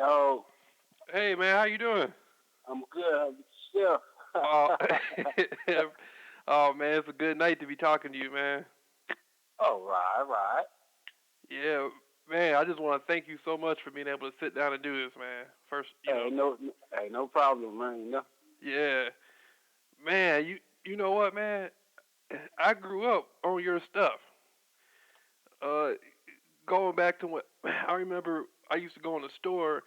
Yo, Hey man, how you doing? I'm good. How about yourself? Oh, oh man, it's a good night to be talking to you, man. All right, all right. Yeah, man, I just want to thank you so much for being able to sit down and do this, man. First, Hey, no problem, man. yeah, man, you know what, man? I grew up on your stuff. Uh, Going back to what I remember, I used to go in the store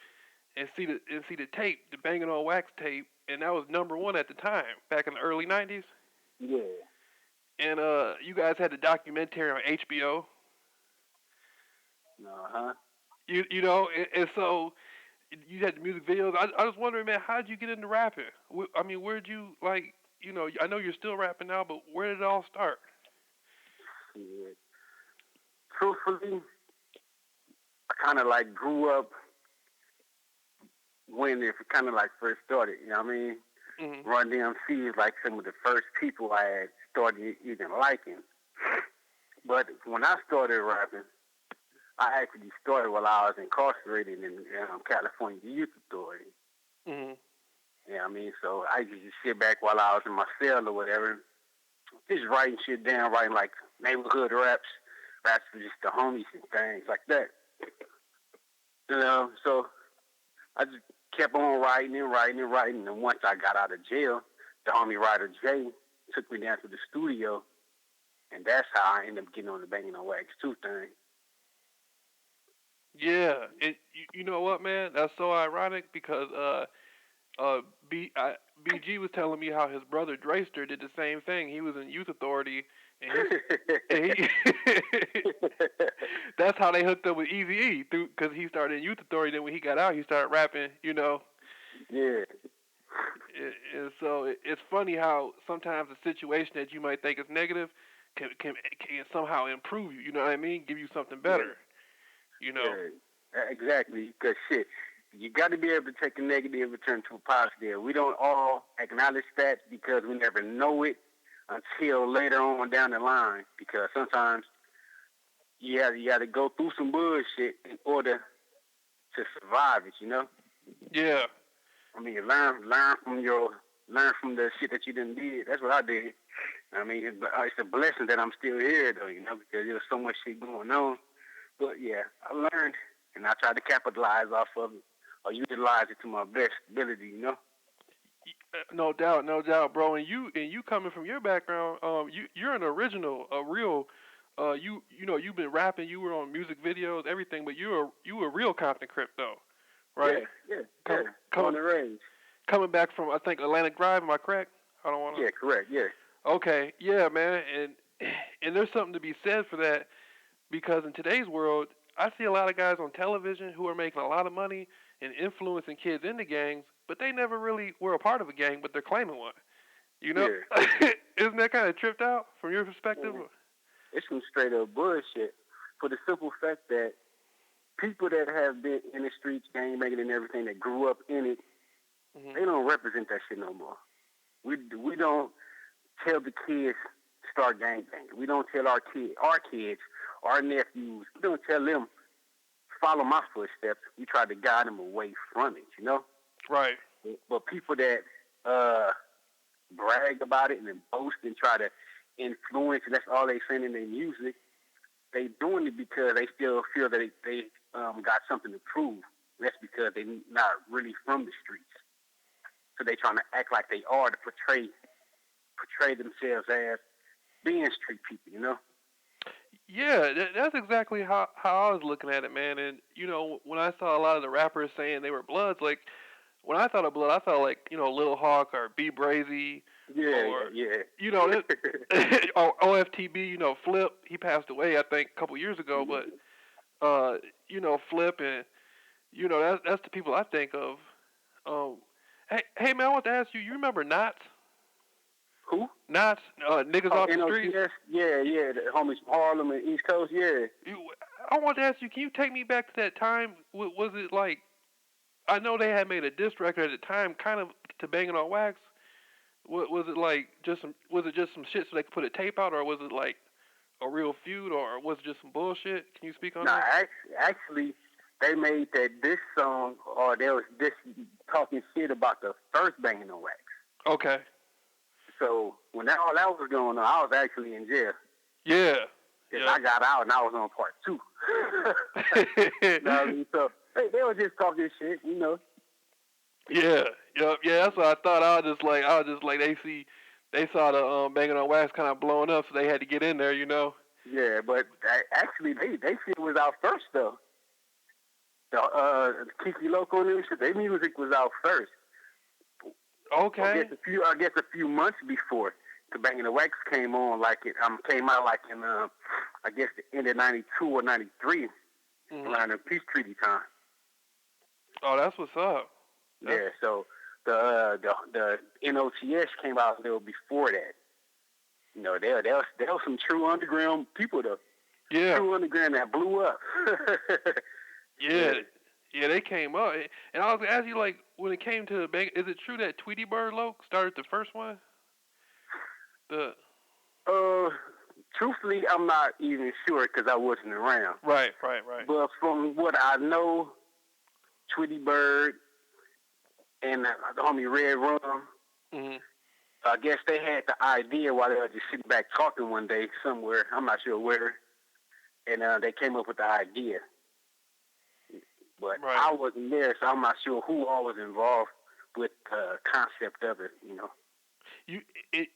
and see the tape, the Bangin on Wax tape, and that was number one at the time, back in the early '90s. Yeah. And you guys had the documentary on HBO. Uh huh. And so you had the music videos. I was wondering, man, how did you get into rapping? I mean, where'd you like? I know you're still rapping now, but where did it all start? Yeah. Truthfully, I kind of like grew up when it kind of like first started. You know what I mean? Hmm. Run DMC is like some of the first people I had started even liking. But when I started rapping, I actually started while I was incarcerated in California Youth Authority. Hmm. Yeah, I mean, so I used to just sit back while I was in my cell or whatever, just writing shit down, writing like neighborhood raps for just the homies and things like that. So I just kept on writing and writing and writing. And once I got out of jail, the homie writer Jay took me down to the studio, and that's how I ended up getting on the Bangin on Wax 2 thing. Yeah, you know what, man? That's so ironic because uh B I, BG was telling me how his brother Drayster did the same thing. He was in youth authority, and he that's how they hooked up with Easy E through because he started in youth authority. Then when he got out, he started rapping. Yeah, And so it's funny how sometimes a situation that you might think is negative can somehow improve you. You know what I mean? Give you something yeah, better. You know? exactly. Because shit, you got to be able to take a negative and turn to a positive. We don't all acknowledge that because we never know it until later on down the line. Because sometimes you got to go through some bullshit in order to survive it. You know. Yeah. I mean, learn from the shit that you didn't did. That's what I did. I mean, it's a blessing that I'm still here, though, because there's so much shit going on. But yeah, I learned, and I tried to capitalize off of it or utilize it to my best ability. No doubt, no doubt, bro. And you coming from your background, you're an original, a real. You've been rapping. You were on music videos, everything, but you a real Compton Crip though, right? Yeah, yeah, yeah. Come, Born coming and raised. coming back from I think Atlantic Drive. Am I correct? I don't want Yeah, to. correct. Yeah, Okay, yeah, man, and there's something to be said for that because in today's world, I see a lot of guys on television who are making a lot of money and influencing kids into gangs, but they never really were a part of a gang, but they're claiming one. You know, yeah. isn't that kind of tripped out from your perspective? Man, it's some straight up bullshit for the simple fact that people that have been in the streets, gang banging and everything, that grew up in it, Hmm. they don't represent that shit no more. We don't tell the kids to start gang banging. We don't tell our kids, our nephews. We don't tell them follow my footsteps. We try to guide them away from it. Right. But people that uh, brag about it and then boast and try to influence, and that's all they saying in their music. They doing it because they still feel that they got something to prove. And that's because they not really from the streets. So they trying to act like they are to portray themselves as being street people. Yeah, that's exactly how I was looking at it, man. And when I saw a lot of the rappers saying they were Bloods, like when I thought of Blood, I thought like Little Hawk or B Brazy Yeah, or yeah. or OFTB. Flip. He passed away, I think, a couple years ago. But Flip and that's the people I think of. Um, hey man, I want to ask you. You remember Knots? Who? Knots, niggas Oh, off the streets. NOTS? Yeah, yeah. The homies from Harlem and East Coast, yeah. I want to ask you. Can you take me back to that time? Was it like? I know they had made a diss record at the time, kind of to Bangin' on Wax. Was it like just some? Was it just some shit so they could put a tape out, or was it like a real feud, or was it just some bullshit? Can you speak on Nah, that? actually, they made that this song, or there was this talking shit about the first Bangin on Wax. Okay. So when all that was going on, I was actually in jail. Yeah. Because I got out and I was on part 2. You know what I mean? So they were just talking shit, you know. Yeah. Yep. Yeah. That's what I thought. I was just like, they saw the Bangin on Wax kind of blowing up, so they had to get in there, you know. Yeah, but actually they shit was out first though. The Kiki Loco and shit, their music was out first. Okay. I guess a few months before the Bangin' the Wax came on, came out like in I guess the end of '92 or '93, around the peace treaty time. Oh, that's what's up. Yeah, so the NOTS came out a little before that. You know, there was some true underground people though. Yeah. True underground that blew up. Yeah, they came up. And I was gonna ask you, like, when it came to the Bangin, is it true that Tweety Bird Loc started the first one? Truthfully, I'm not even sure because I wasn't around. Right. But from what I know, Tweety Bird and the homie Red Rum, I guess they had the idea while they were just sitting back talking one day somewhere. I'm not sure where. And they came up with the idea. But I wasn't there, so I'm not sure who all was involved with the concept of it, you know.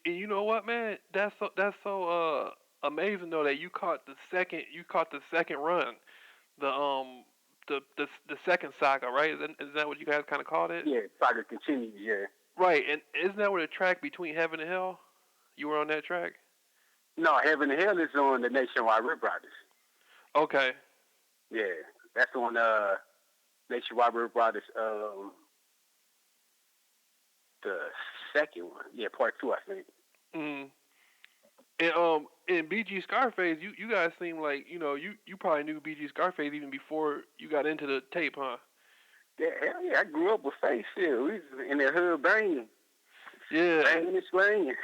You know what, man? That's so amazing though that you caught the second run, the second saga, right? Is that what you guys kind of called it? Yeah, saga continues, yeah. Right, and isn't that where the track Between Heaven and Hell? You were on that track? No, Heaven and Hell is on the Nationwide Rip Riders. Okay. Yeah, that's on Nationwide Rip Riders. The second one, yeah, part 2, I think. And in BG Scarface, you guys seem like you probably knew BG Scarface even before you got into the tape, huh? Yeah, hell yeah, I grew up with Face shit. We was in the hood banging. Yeah. Banging and slanging.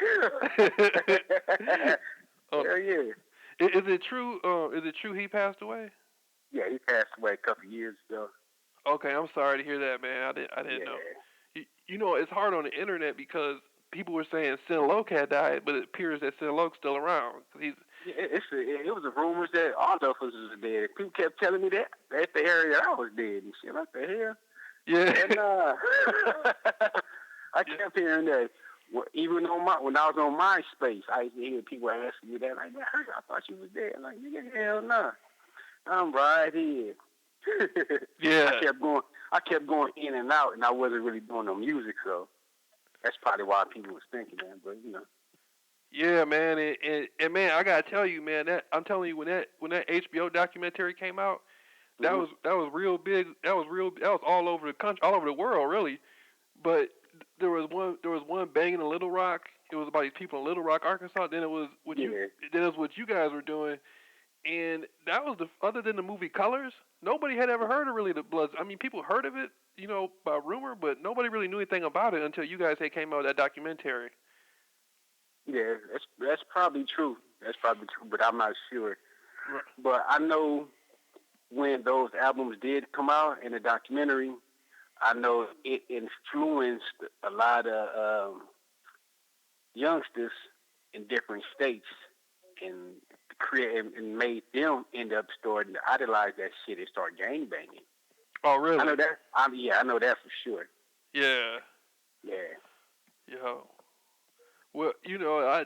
Hell yeah. Is it true? Is it true he passed away? Yeah, he passed away a couple of years ago. Okay, I'm sorry to hear that, man. I didn't know. You know, it's hard on the internet because people were saying Sinaloa had died, but it appears that Sinaloa's still around. It was the rumors that all of us was dead. People kept telling me that. That's the area that I was dead and shit. What the hell? Yeah. And I kept hearing that. Even when I was on MySpace, I used to hear people asking me that. Like, I thought you was dead. I'm like, nigga, hell no. I'm right here. Yeah. I kept going in and out, and I wasn't really doing no music, so that's probably why people was thinking that. But you know. Yeah, man, and man, I gotta tell you, man, that I'm telling you, when that HBO documentary came out, that was real big. That was all over the country, all over the world, really. But there was one Bangin' in Little Rock. It was about these people in Little Rock, Arkansas. Then it was what you guys were doing, and that was other than the movie Colors, nobody had ever heard of really the Bloods. I mean, people heard of it, you know, by rumor, but nobody really knew anything about it until you guys came out with that documentary. Yeah, that's probably true. That's probably true, but I'm not sure. Right. But I know when those albums did come out in the documentary, I know it influenced a lot of youngsters in different states and made them end up starting to idolize that shit and start gangbanging. Oh, really? I know that. I know that for sure. Yeah. Yeah. Yo. Well, you know,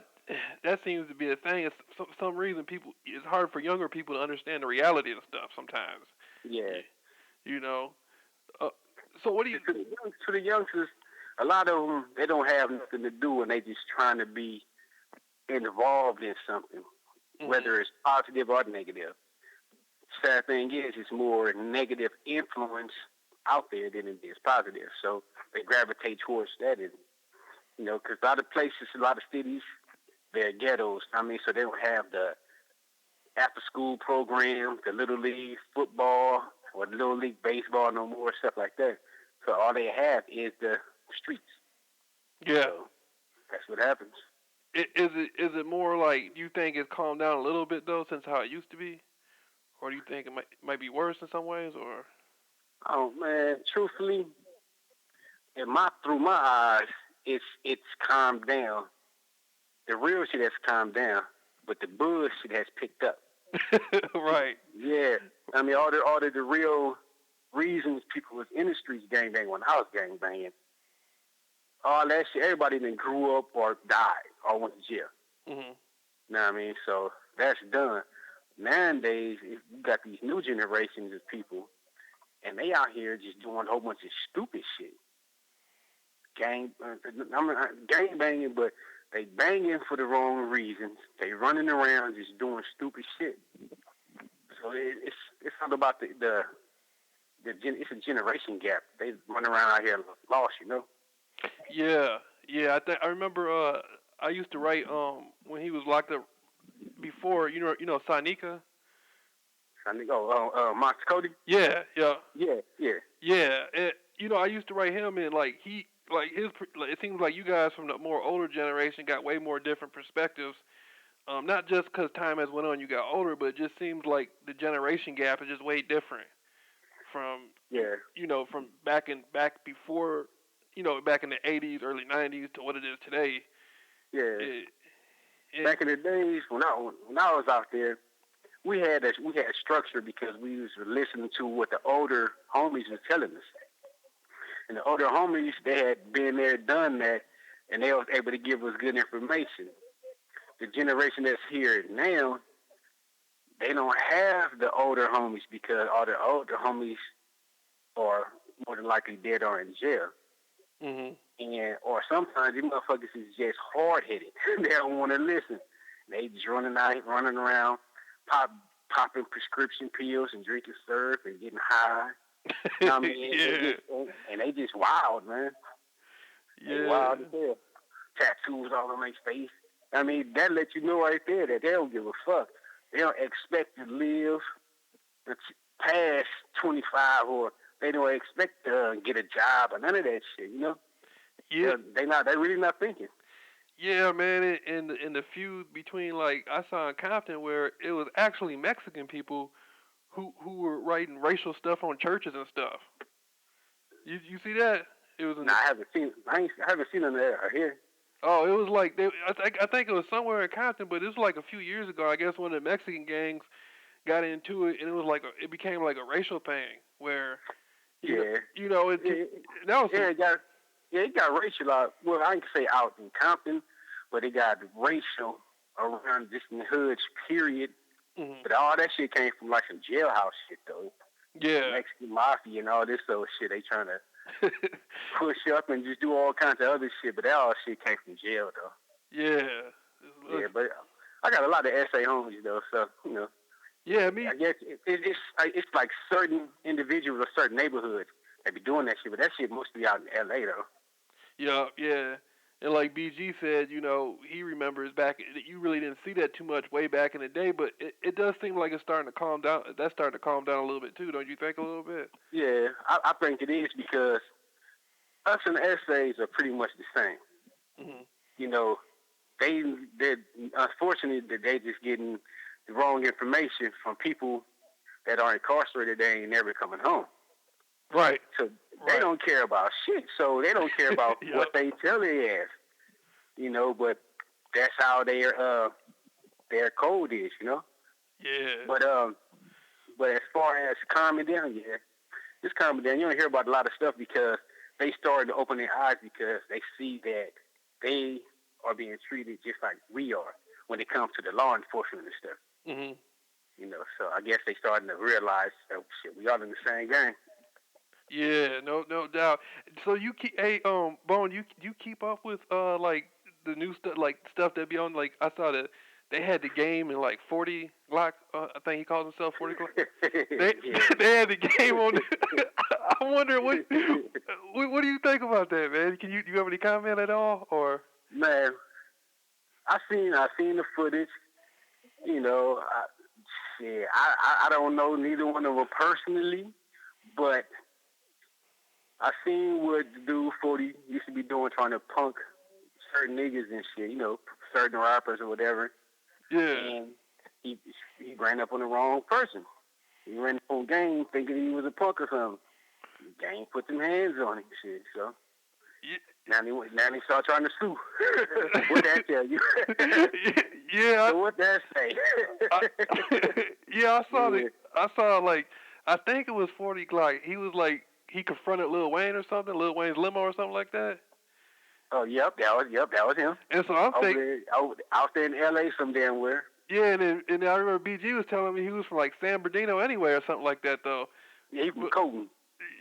that seems to be a thing. It's for some reason it's hard for younger people to understand the reality of stuff sometimes. Yeah. You know. So what do you? To the youngsters, a lot of them, they don't have nothing to do, and they just trying to be involved in something, whether it's positive or negative. Sad thing is, it's more negative influence out there than it is positive. So they gravitate towards that, and you know, because a lot of places, a lot of cities, they're ghettos. I mean, so they don't have the after-school program, the Little League football, or the Little League baseball no more, stuff like that. So all they have is the streets. Yeah. So that's what happens. Is it more like, do you think it's calmed down a little bit, though, since how it used to be? Or do you think it might be worse in some ways, or? Oh man, truthfully, through my eyes, it's calmed down. The real shit has calmed down, but the bullshit has picked up. Right. Yeah, I mean all the real reasons people was in the streets gangbanging when I was gangbanging. All that shit, everybody then grew up or died or went to jail. Mhm. You know what I mean? So that's done. Nowadays, you got these new generations of people, and they out here just doing a whole bunch of stupid shit. Gang banging, but they banging for the wrong reasons. They running around just doing stupid shit. So it's not about it's a generation gap. They run around out here lost, you know. Yeah. Yeah. I remember. I used to write when he was locked up before. You know Sanika. I think Max Cody. Yeah. Yeah. Yeah, yeah, Yeah. I used to write him and like it seems like you guys from the more older generation got way more different perspectives. Not just because time has went on, you got older, but it just seems like the generation gap is just way different from yeah, from back before back in the '80s, early '90s to what it is today. yeah. It, it, Back in the days when I was out there, we had structure because we was listening to what the older homies was telling us, and the older homies they had been there, done that, and they was able to give us good information. The generation that's here now, they don't have the older homies because all the older homies are more than likely dead or in jail. mhm. And or sometimes these motherfuckers is just hard headed. They don't want to listen. They just running around, popping prescription pills and drinking syrup and getting high. You know what I mean? Yeah. And they just wild, man. They Yeah. wild as hell. Tattoos all on their face. I mean, that lets you know right there that they don't give a fuck. They don't expect to live past 25, or they don't expect to get a job or none of that shit. You know, Yeah. they really not thinking. Yeah, man. In the feud between like I saw in Compton where it was actually Mexican people who were writing racial stuff on churches and stuff. You see that? It was in Nah, the I haven't seen them there or here. Oh, it was like I think it was somewhere in Compton, but it was like a few years ago. I guess one of the Mexican gangs got into it, and it was like it became like a racial thing where Yeah, it yeah, that was yeah. It got racial out. Well, I can say out in Compton, but it got racial around just in the hoods. Period. mhm. But all that shit came from like some jailhouse shit though. Yeah. Mexican mafia and all this other shit. They trying to push up and just do all kinds of other shit. But that all shit came from jail though. Yeah. Yeah, but I got a lot of SA homies though, so you know. Yeah, me. I guess it's like certain individuals or certain neighborhoods that be doing that shit, but that shit mostly out in LA though. Yeah, yeah. And like BG said, he remembers back. You really didn't see that too much way back in the day, but it does seem like it's starting to calm down. That's starting to calm down a little bit too, don't you think? A little bit. Yeah, I think it is because us and the SAs are pretty much the same. Mhm. You know, they unfortunately they just getting the wrong information from people that are incarcerated. They ain't never coming home. Right. So they Right. don't care about shit. So they don't care about Yep. what they tell their ass. But that's how their code is. Yeah. But but as far as calming down, yeah, just calming down. You don't hear about a lot of stuff because they started to open their eyes because they see that they are being treated just like we are when it comes to the law enforcement and stuff. Mhm. So I guess they starting to realize, oh shit, we all in the same game. Yeah, no doubt. So you keep, hey, Bone, you keep up with like the new stuff, like stuff that be on. Like I saw that they had the game in like 40 Glock. I think he calls himself 40 Glock. They they had the game on. I'm wondering what do you think about that, man? Do you have any comment at all, or? Man, I seen the footage. You know, I don't know neither one of them personally, but I seen what the dude 40 used to be doing, trying to punk certain niggas and shit. Certain rappers or whatever. Yeah. And he ran up on the wrong person. He ran up on game thinking he was a punk or something. Gang put them hands on him, shit. So Yeah. now they start trying to sue. What that tell you? Yeah. So what that say? Yeah, I saw like I think it was 40 like he was like he confronted Lil Wayne or something, Lil Wayne's limo or something like that. Oh, that was him. And so I'm thinking out there in L.A. some damn where. yeah, and I remember BG was telling me he was from like San Bernardino anyway or something like that though. Yeah, he from Colton.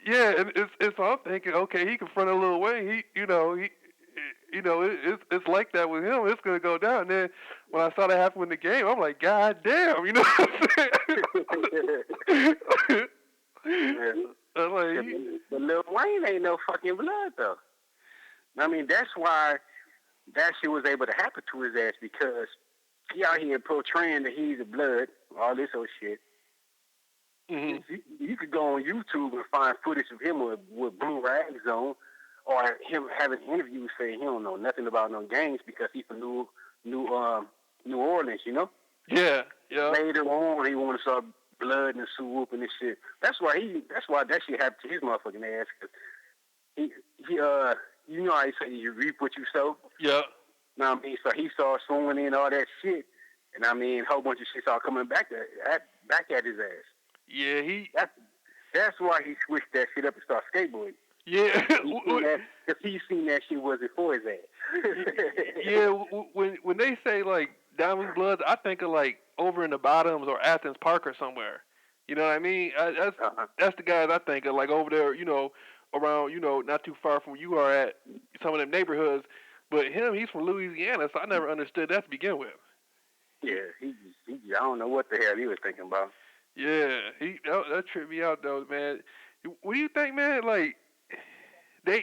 Yeah, and so I'm thinking, okay, he confronted Lil Wayne. It's like that with him. It's gonna go down. And then when I saw that happen in the game, I'm like, God damn, you know what I'm saying? Yeah. I'm like, But Lil Wayne ain't no fucking blood though. I mean, that's why that shit was able to happen to his ass because he out here portraying that he's a blood, all this old shit. mm-hmm. You could go on YouTube and find footage of him with blue rags on, or him having interviews saying he don't know nothing about no gangs because he's from New Orleans, you know. Yeah. Later on, he want to start blood and sue whooping and shit. That's why that shit happened to his motherfucking ass. Cause he you know how you say you reap what you sow. Yeah. Know what I mean? So he started swinging in all that shit, and I mean, a whole bunch of shit started coming back at his ass. Yeah, That's why he switched that shit up and started skateboarding. Yeah, because he seen that shit wasn't for his ass. Yeah, when they say like Diamond Bloods, I think of like over in the Bottoms or Athens Park or somewhere. You know what I mean? That's the guys I think of, like over there, you know, around, you know, not too far from where you are at some of them neighborhoods. But he's from Louisiana, so I never understood that to begin with. Yeah, he I don't know what the hell he was thinking about. Yeah, that tripped me out though, man. What do you think, man? Like,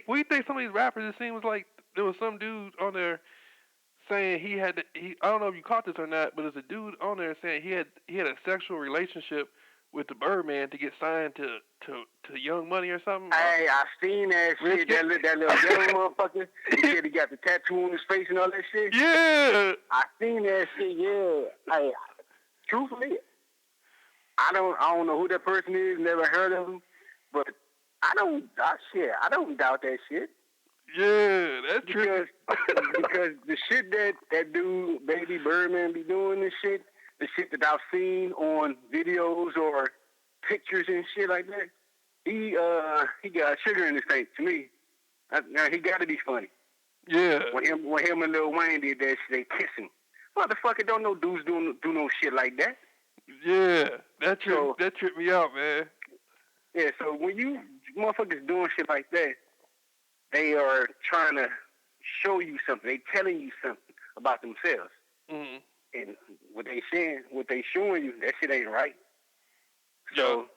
what do you think some of these rappers? It seems like there was some dude on there saying I don't know if you caught this or not, but there's a dude on there saying he had a sexual relationship with the Birdman to get signed to Young Money or something. Hey, I seen that shit. That little yellow motherfucker. He said he got the tattoo on his face and all that shit. Yeah. I seen that shit. Yeah. Hey, truthfully, I don't know who that person is. Never heard of him, but I don't doubt that shit. Yeah, that's true. Because the shit that dude, Baby Birdman, be doing this shit, the shit that I've seen on videos or pictures and shit like that, he got sugar in his tank to me. Now he got to be funny. Yeah. When him and Lil Wayne did that shit, they kissing. Motherfucker, don't no dudes do no shit like that. Yeah, that tripped me out, man. Yeah, so when you motherfuckers doing shit like that, they are trying to show you something. They telling you something about themselves. Mm-hmm. And what they showing you, that shit ain't right. So,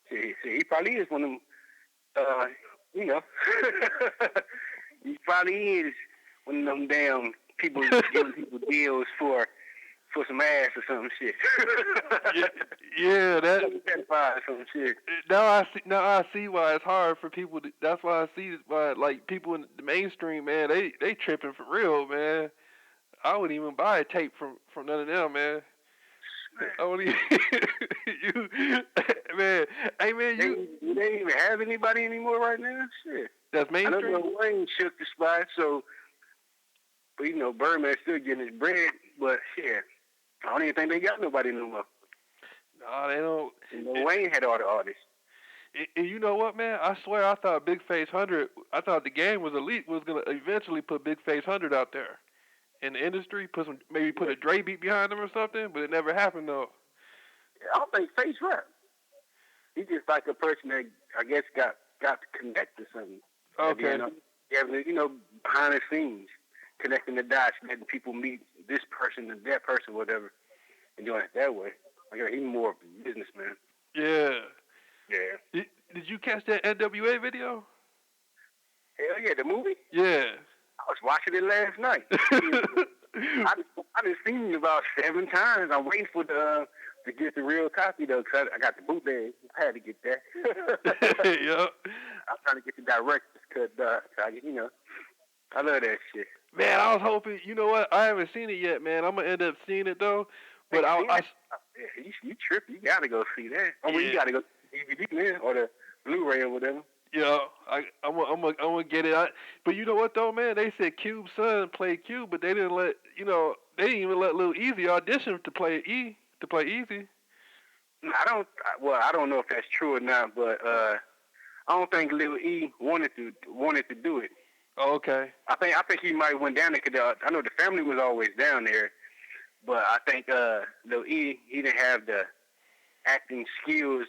he probably is one of them, you know, he probably is one of them damn people giving people deals for some ass or some shit. Yeah, that. Some shit. Now I see why it's hard for people. That's why I see why like people in the mainstream, man, they tripping for real, man. I wouldn't even buy a tape from none of them, man. I wouldn't even, man. Hey, man, they ain't even have anybody anymore right now. Shit. That's mainstream. I know Wayne shook the spot, so, but you know, Birdman's still getting his bread. But shit, I don't even think they got nobody no more. No, they don't. You know, Wayne had all the artists. And you know what, man? I swear, I thought Big Face 100. I thought the game was gonna eventually put Big Face 100 out there in the industry. Put a Dre beat behind him or something, but it never happened though. Yeah, I don't think Face rap. He's just like a person that I guess got to connect to something. Okay. Yeah, you know, behind the scenes, connecting the dots, letting people meet this person and that person, whatever, and doing it that way. Like, he's more of a businessman. Yeah. Yeah. Did you catch that NWA video? Hell yeah, the movie? Yeah. I was watching it last night. I done seen it about 7 times. I'm waiting for to get the real copy though, cause I got the bootleg. I had to get that. Yep. I'm trying to get the director's cut, you know, I love that shit. Man, I was hoping. You know what? I haven't seen it yet, man. I'm gonna end up seeing it though. But you trip. You gotta go see that. Oh, well, you gotta go DVD man or the Blu-ray or whatever. Yeah, I'm gonna get it. But you know what though, man? They said Cube's son played Cube, but they didn't let they didn't even let Lil Easy audition to play Easy. Well, I don't know if that's true or not, but I don't think Lil E wanted to do it. Oh, okay. I think he might have went down there because I know the family was always down there, but I think Lil E he didn't have the acting skills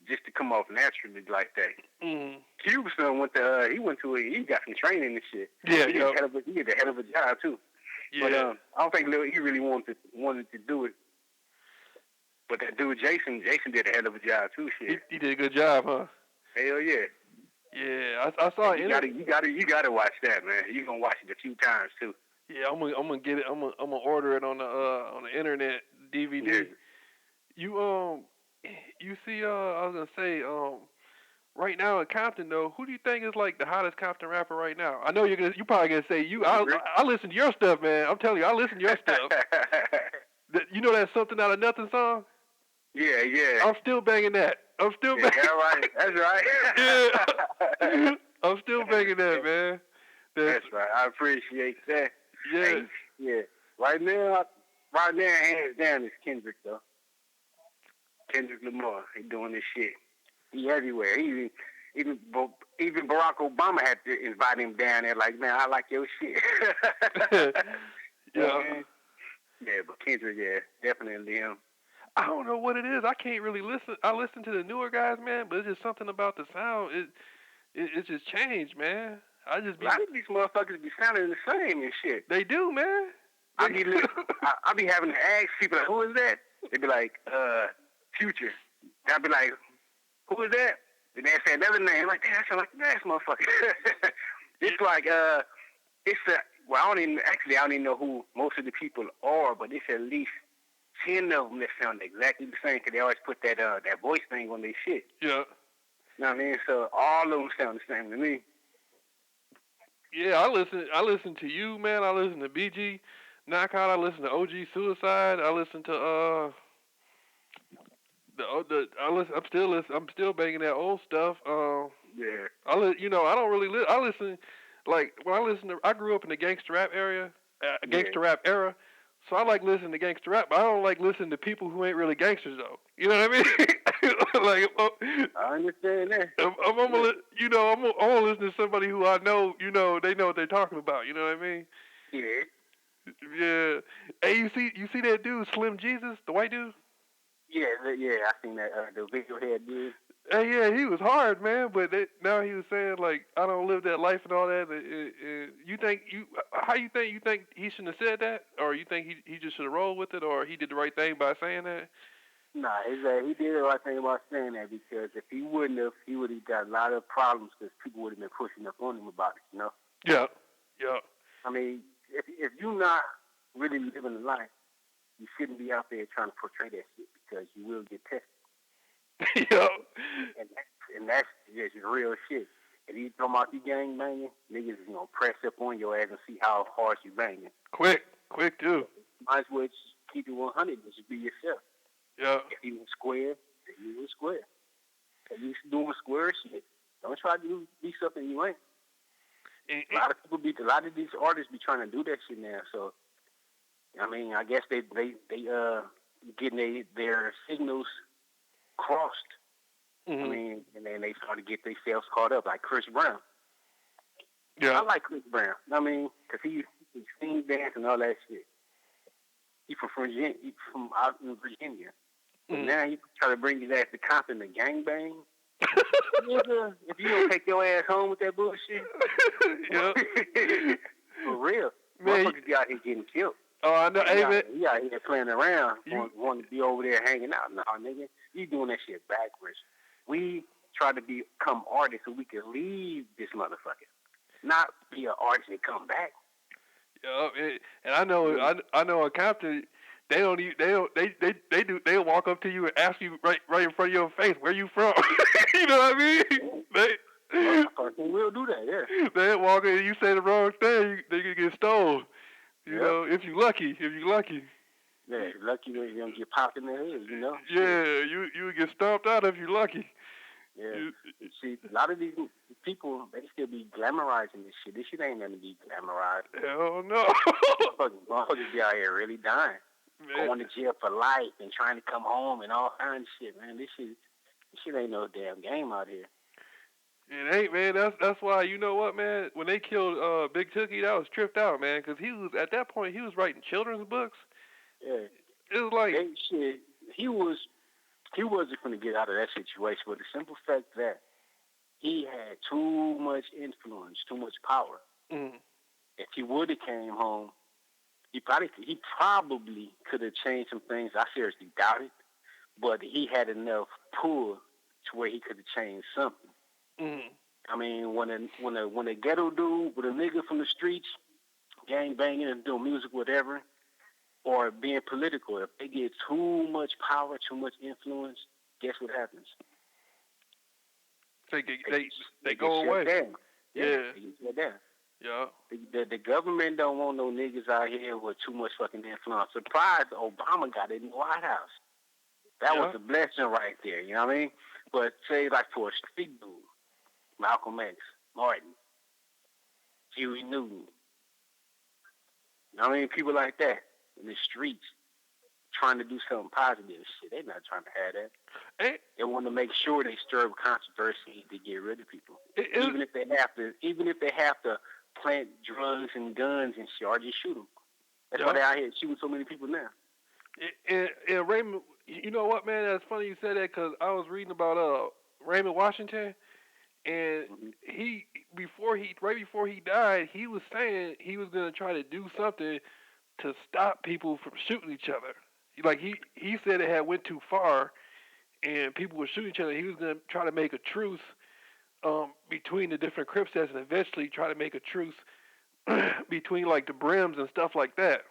just to come off naturally like that. Mm. Cube's son he got some training and shit. Yeah, he did a hell of a job too. Yeah. But I don't think Lil E really wanted to do it. But that dude Jason did a hell of a job too. Shit. He did a good job, huh? Hell yeah. Yeah, I saw it. You gotta watch that, man. You gonna watch it a few times too. Yeah, I'm gonna get it. I'm gonna order it on the internet DVD. Yeah. You see I was gonna say right now in Compton though, who do you think is like the hottest Compton rapper right now? I know you probably gonna say you. I listen to your stuff, man. I'm telling you, I listen to your stuff. You know that Something Out of Nothing song? Yeah, yeah. I'm still banging that. I'm still banging. Yeah, right. That's right. Yeah. I'm still banging that, man. That's right. I appreciate that. Yeah. Hey, yeah. Right now, hands down is Kendrick though. Kendrick Lamar. He doing this shit. He everywhere. Even Barack Obama had to invite him down there. Like, man, I like your shit. Yeah. Yeah, but Kendrick, yeah, definitely him. I don't know what it is. I can't really listen. I listen to the newer guys, man, but it's just something about the sound. It's just changed, man. A lot of these motherfuckers be sounding the same and shit. They do, man. I be having to ask people, like, who is that? They be like, Future. And I be like, who is that? And they say another name. Like, damn, I sound like that motherfucker. It's like, well, I don't even know who most of the people are, but it's at least 10 of them that sound exactly the same because they always put that voice thing on their shit. Yeah. You know what I mean? So all of them sound the same to me. Yeah, I listen to you, man. I listen to BG Knockout. I listen to OG Suicide. I listen to I'm still banging that old stuff. Yeah. I don't really I listen like when I grew up in the gangster rap rap era. So I like listening to gangster rap, but I don't like listening to people who ain't really gangsters though. You know what I mean? I understand that. I'm gonna listen to somebody who I know, they know what they're talking about. You know what I mean? Yeah. Yeah. Hey, you see that dude Slim Jesus, the white dude? Yeah. I seen that the video head dude. Hey, yeah, he was hard, man. But now he was saying like, I don't live that life and all that. You think he shouldn't have said that, or you think he just should have rolled with it, or he did the right thing by saying that? Nah, he did the right thing about saying that because if he wouldn't have, he would have got a lot of problems because people would have been pushing up on him about it. You know? Yeah. Yeah. I mean, if you're not really living the life, you shouldn't be out there trying to portray that shit because you will get tested. Yeah. And that's just real shit. If you talking about you gang banging, niggas is gonna press up on your ass and see how hard you banging. Quick too. Might as well just keep it 100 and just be yourself. Yeah. If you was square, then you was square. If you doing square shit, don't try to be something you ain't. A lot of these artists be trying to do that shit now. So, I mean, I guess they getting their signals crossed. Mm-hmm. I mean, and then they started to get themselves caught up, like Chris Brown. Yeah. I like Chris Brown. I mean, because he sings, dance, and all that shit. He from out in Virginia. But now he try to bring his ass to Compton to gangbang. Nigga, if you don't take your ass home with that bullshit. Yeah. For real. Man, motherfuckers be out here getting killed. Oh, I know. Hey, man. He out here playing around, wanting to be over there hanging out. Nah, nigga, you doing that shit backwards. We try to become artists so we can leave this motherfucker, not be an artist and come back. Yeah, and I know a Compton. They'll walk up to you and ask you right in front of your face, where you from? You know what I mean? They will do that, yeah. They walk in and you say the wrong thing, they can get stolen. You know, if you lucky. Yeah, lucky when you don't get popped in the head, you know? Yeah, you would get stomped out if you're lucky. Yeah. See, a lot of these people, they still be glamorizing this shit. This shit ain't nothing to be glamorized. Hell no. Motherfuckers be out here really dying. Man. Going to jail for life and trying to come home and all kinds of shit, man. This shit ain't no damn game out here. It ain't, man. That's why, you know what, man? When they killed Big Tookie, that was tripped out, man. Because he was, at that point, he was writing children's books. Yeah. It was like... He wasn't going to get out of that situation, but the simple fact that he had too much influence, too much power. Mm. If he would have came home, he probably could have changed some things. I seriously doubt it, but he had enough pull to where he could have changed something. Mm. I mean, when a ghetto dude with a nigga from the streets, gang banging and doing music, whatever, or being political, if they get too much power, too much influence, guess what happens? They go away. Down. Yeah. They get shut down. Yeah. The government don't want no niggas out here with too much fucking influence. Surprised Obama got it in the White House. That was a blessing right there, you know what I mean? But say like for a street dude, Malcolm X, Martin, Huey Newton, you know what I mean? People like that in the streets trying to do something positive. Shit, they not trying to have that. They want to make sure they stir up controversy to get rid of people. Even if they have to plant drugs and guns and shit, or just shoot them. That's why they out here shooting so many people now. And Raymond, you know what, man? That's funny you said that because I was reading about Raymond Washington, and he right before he died, he was saying he was gonna try to do something to stop people from shooting each other. Like he said it had went too far, and people were shooting each other. He was gonna try to make a truce between the different Crip sets, and eventually try to make a truce between like the Brims and stuff like that.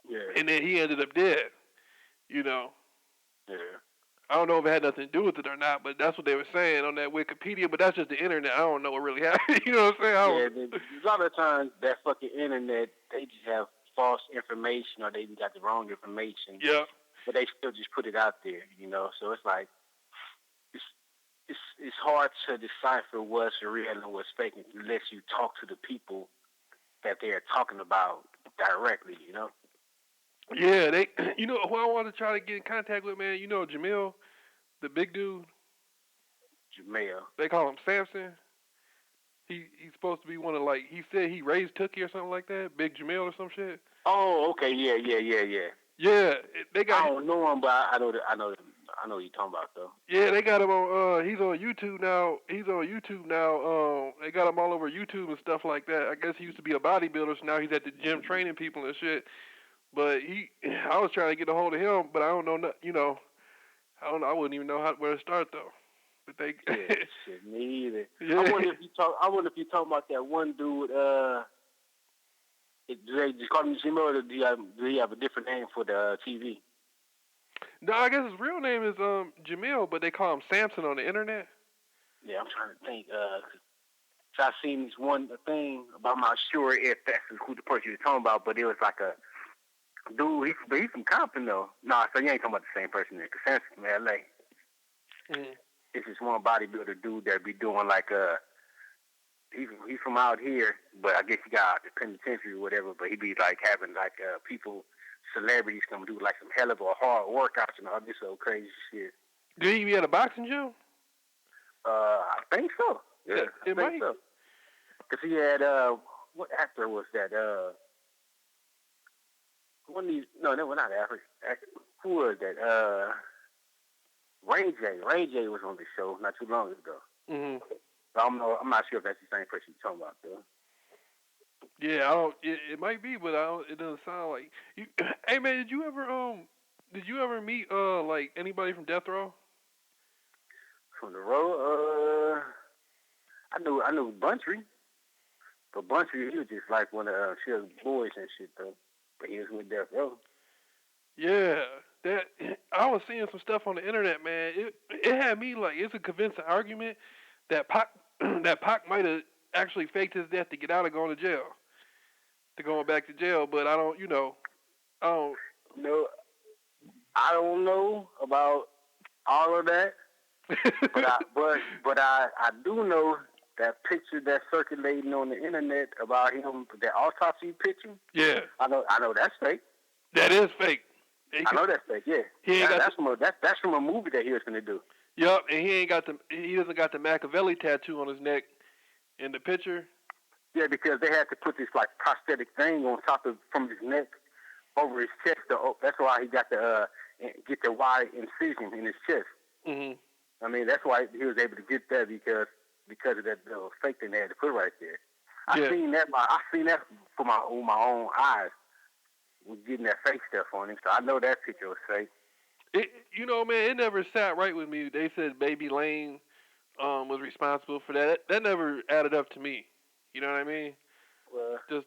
Yeah. And then he ended up dead. You know. Yeah. I don't know if it had nothing to do with it or not, but that's what they were saying on that Wikipedia. But that's just the internet. I don't know what really happened. You know what I'm saying? A lot of times that fucking internet, they just have false information or they got the wrong information. Yeah. But they still just put it out there, you know. So it's like it's hard to decipher what's real and what's fake unless you talk to the people that they're talking about directly, you know. Yeah, you know who I want to try to get in contact with, man. You know Jameel, the big dude. Jameel. They call him Samson. He's supposed to be one of he said he raised Tookie or something like that. Big Jameel or some shit. Oh, okay, yeah. Yeah, they got. I don't know him, but I know what you're talking about though. Yeah, they got him on. He's on YouTube now. They got him all over YouTube and stuff like that. I guess he used to be a bodybuilder, so now he's at the gym training people and shit. But I was trying to get a hold of him, but I don't know. You know, I don't know. I wouldn't even know where to start though. But they. Shit, me either. Yeah. I wonder if you talking about that one dude. Do they just call him Jameel, or do he have a different name for the TV? No, I guess his real name is Jameel, but they call him Samson on the internet. Yeah, I'm trying to think. So I seen this one thing, but I'm not sure if that's who the person you're talking about. But it was like a dude. He's from Compton though. Nah, so you ain't talking about the same person there. Cause Samson from LA. Mm-hmm. It's this one bodybuilder dude that be doing like he's from out here, but I guess he got out the penitentiary or whatever. But he be like having like celebrities come do like some hell of a hard workouts and all this old crazy shit. Did he be at a boxing gym? I think so. Yeah, I think so. Because he had what actor was that? One of these? No, they were not African. Who was that? Ray J. Ray J was on the show not too long ago. Mm-hmm. I'm not sure if that's the same person you're talking about, though. Yeah, I don't. It might be, but it doesn't sound like. Hey man, did you ever meet like anybody from Death Row? From the road, I knew Buntry, but Buntry he was just like one of Sugar's boys and shit though. But he was with Death Row. Yeah, that I was seeing some stuff on the internet, man. It had me like it's a convincing argument that Pac might have actually faked his death to get out of going back to jail. But I don't, No, I don't know about all of that. But I do know that picture that's circulating on the internet about him, that autopsy picture. Yeah. I know that's fake. That is fake. I know that's fake. Yeah. That's from a movie that he was gonna do. Yup, and he doesn't got the Machiavelli tattoo on his neck in the picture. Yeah, because they had to put this like prosthetic thing on top of from his neck over his chest. That's why he got the get the wide incision in his chest. Mhm. I mean, that's why he was able to get that because of that fake thing they had to put right there. I seen that with my own eyes, with getting that fake stuff on him. So I know that picture was fake. Man, it never sat right with me. They said Baby Lane was responsible for that. That never added up to me. You know what I mean? Well, just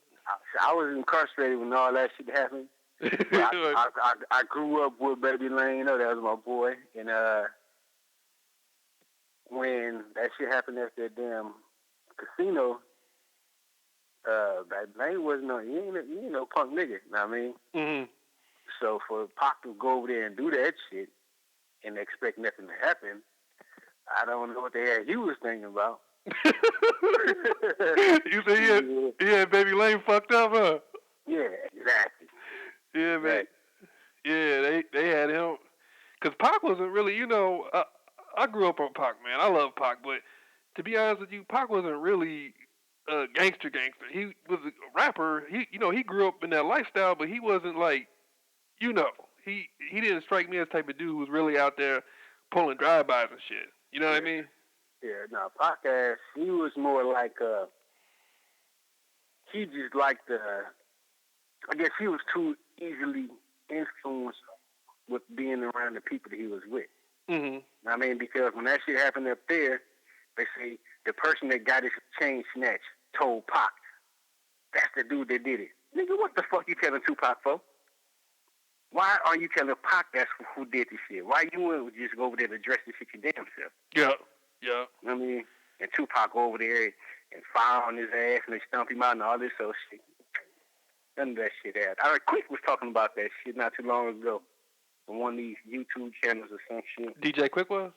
I was incarcerated when all that shit happened. I grew up with Baby Lane. You know, that was my boy. And when that shit happened at that damn casino, Baby Lane wasn't he ain't no punk nigga. You know what I mean? Mhm. So for Pac to go over there and do that shit and expect nothing to happen, I don't know what the hell he was thinking about. You say he had Baby Lane fucked up, huh? Yeah, exactly. Yeah, man. Exactly. Yeah, they had him. Because Pac wasn't really, I grew up on Pac, man. I love Pac, but to be honest with you, Pac wasn't really a gangster. He was a rapper. He grew up in that lifestyle, but he wasn't like, he didn't strike me as the type of dude who was really out there pulling drive-bys and shit. You know what I mean? Yeah, no, Pac he was more like, he just liked I guess he was too easily influenced with being around the people that he was with. Mm-hmm. I mean, because when that shit happened up there, they say the person that got his chain snatched told Pac, that's the dude that did it. Nigga, what the fuck you telling Tupac for? Why are you telling Pac that's who did this shit? Why you wouldn't just go over there to address this shit your damn self? Yeah. I mean, and Tupac go over there and fire on his ass and they stomp him out and all this old shit. None of that shit happened. I heard Quick was talking about that shit not too long ago on one of these YouTube channels or some shit. DJ Quick was?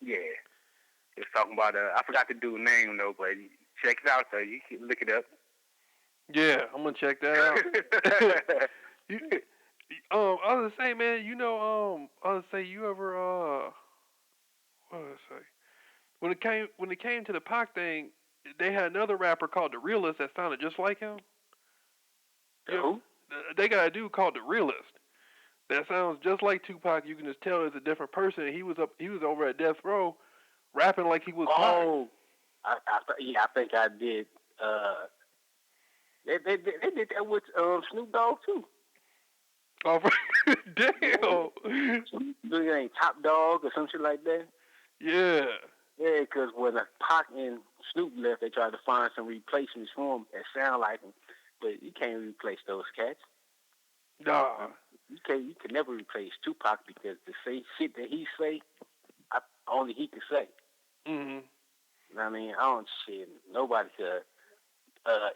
Yeah. He was talking about, I forgot the dude's name though, but check it out though. You can look it up. Yeah, I'm going to check that out. I was saying, man, I was saying, you ever, what was I say? When it came to the Pac thing, they had another rapper called The Realist that sounded just like him. Who? They got a dude called The Realist that sounds just like Tupac. You can just tell it's a different person. He was over at Death Row, rapping like he was. Oh, I think I did. They did that with Snoop Dogg too. Oh, damn! Snoop ain't Top Dog or some shit like that. Yeah. Yeah, because when Pac and Snoop left, they tried to find some replacements for him that sound like him, but you can't replace those cats. Nah. You can never replace Tupac because the shit that he say, only he can say. Mhm. I mean, nobody could